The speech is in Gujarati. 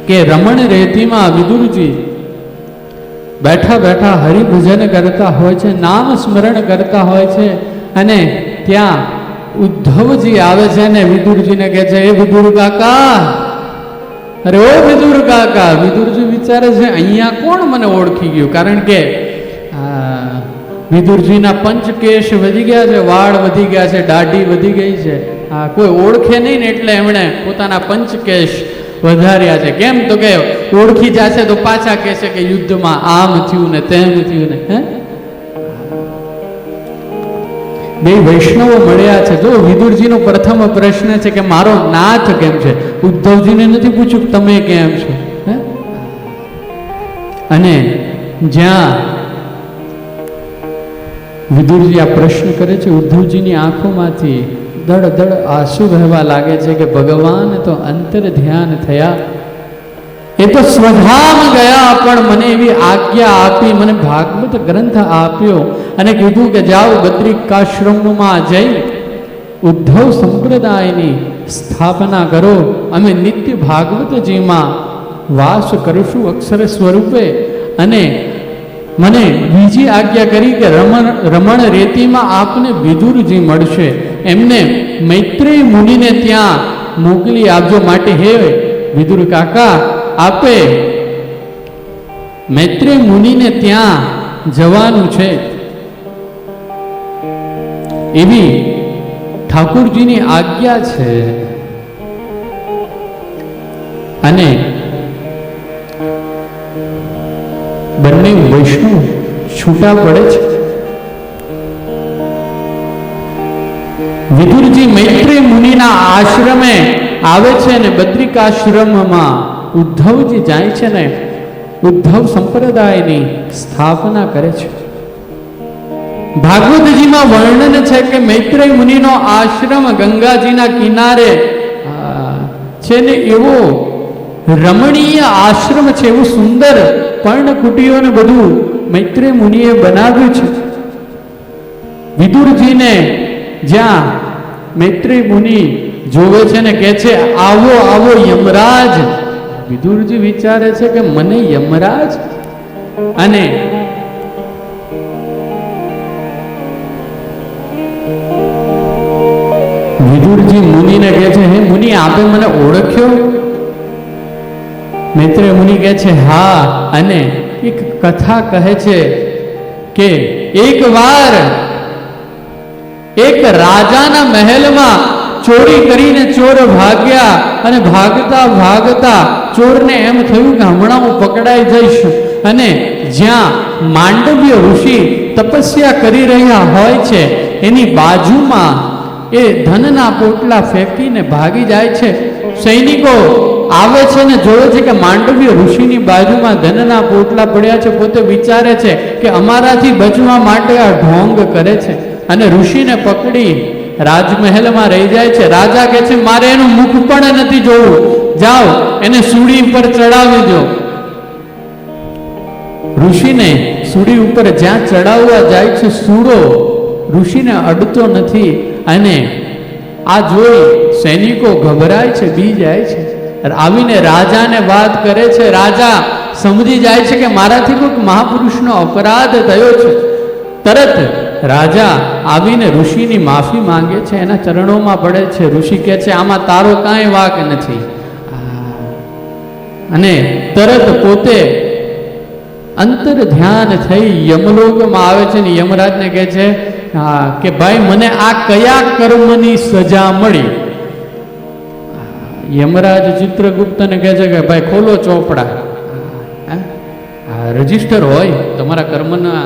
કે રમણ રેતીમાં વિદુરજી બેઠા બેઠા હરિભજન કરતા હોય છે, નામ સ્મરણ કરતા હોય છે, અને ત્યાં ઉદ્ધવજી આવે છે ને વિદુરજીને કહે છે, એ વિદુર કાકા, અરે ઓ વિદુર કાકા. વિદુરજી વિચારે છે અહીંયા કોણ મને ઓળખી ગયું, કારણ કે વિદુરજીના પંચકેશ વધી ગયા છે, વાળ વધી ગયા છે, દાઢી વધી ગઈ છે. કોઈ ઓળખે નહીં ને એટલે એમણે પોતાના પંચકેશ વધાર્યા છે. કેમ તો કે ઓળખી જશે તો પાછા કહેશે કે યુદ્ધમાં આમ થયું ને તેમ થયું ને. હે, બે વૈષ્ણવો મળ્યા છે. જો વિદુરજીનો પ્રથમ પ્રશ્ન છે કે મારો નાથ કેમ છે. ઉદ્ધવજીને નથી પૂછ્યું તમે કેમ છો. હે, અને જ્યાં વિદુરજી આ પ્રશ્ન કરે છે, ઉદ્ધવજીની આંખોમાંથી દડ દડ આંસુ વહેવા લાગે છે કે ભગવાન તો અંતર ધ્યાન થયા, એ તો સ્વધામ ગયા, પણ મને એવી આજ્ઞા આપી, મને ભાગવત ગ્રંથ આપ્યો અને કીધું કે જાઓ બદ્રિકાશ્રમમાં જઈ ઉદ્ધવ સંપ્રદાયની સ્થાપના કરો, અમે નિત્ય ભાગવતજીમાં વાસ કરીશું અક્ષર સ્વરૂપે. અને મને બીજી આજ્ઞા કરી કે રમણ રેતીમાં આપને વિદુરજી મળશે, એમને મૈત્રેય મુનિને ત્યાં મોકલી આપજો. માટે હે વિદુર કાકા, આપે મૈત્રેય મુનિને ત્યાં જવાનું છે, એવી ઠાકુરજીની આજ્ઞા છે. અને બંને વૈષ્ણવ છૂટા પડે છે. વિદુરજી મૈત્રેય મુનિના આશ્રમે આવે છે ને બદ્રિકાશ્રમમાં ઉદ્ધવજી જાય છે ને ઉદ્ધવ સંપ્રદાયની સ્થાપના કરે છે. ભાગવતજીમાં વર્ણન છે કે મૈત્રેય મુનિનો આશ્રમ ગંગાજીના કિનારે છે ને એવો રમણીય આશ્રમ છે, એવું સુંદર પર્ણકુટીઓ ને બધું મૈત્રેય મુનિએ બનાવ્યું છે. વિદુરજીને જ્યાં મૈત્રેય મુનિ જોવે છે ને કહે છે, આવો આવો યમરાજ. વિદુરજી વિચારે છે કે મને યમરાજ. અને વિદુરજી મુનિને કહે છે, હે મુનિ, આપે મને ઓળખ્યો? મૈત્રેય મુનિ કહે છે હા. અને એક કથા કહે છે કે એક વાર એક રાજાના મહેલમાં ચોરી કરીને ચોર ભાગ્યા, અને ભાગતા ભાગતા ચોરને એમ થયું કે હમણાં હું પકડાઈ જઈશ. અને જ્યાં માંડવ્ય ઋષિ તપસ્યા કરી રહ્યા હોય છે એની બાજુમાં એ ધનના પોટલા ફેંકીને ભાગી જાય છે. સૈનિકો આવે છે ને જોવે છે કે માંડવ્ય ઋષિની બાજુમાં ધનના પોટલા પડ્યા છે. પોતે વિચારે છે કે અમારાથી બચવા માટે આ ઢોંગ કરે છે, અને ઋષિને પકડી રાજમહેલમાં રહી જાય છે. રાજા કહે છે મારે એનું મુખ પણ નથી જોવું, જાઓ એને સૂડી પર ચડાવી દો. ઋષિને સૂડી ઉપર જ્યાં ચડાવવા જાય છે, સૂડો ઋષિને અડતો નથી. અને આ જોઈ સૈનિકો ગભરાય છે, બી જાય છે. આવીને રાજાને વાત કરે છે. રાજા સમજી જાય છે કે મારાથી કોઈક મહાપુરુષનો અપરાધ થયો છે. તરત રાજા આવીને ઋષિની માફી માંગે છે, એના ચરણોમાં પડે છે. ઋષિ કહે છે આમાં તારો કાંઈ વાંક નથી. અને તરત પોતે અંતર ધ્યાન થઈ યમલોકમાં આવે છે ને યમરાજને કહે છે કે ભાઈ મને આ કયા કર્મની સજા મળી? યમરાજ ચિત્રગુપ્તને કહે છે કે ભાઈ ખોલો ચોપડા, રજિસ્ટર હોય તમારા કર્મના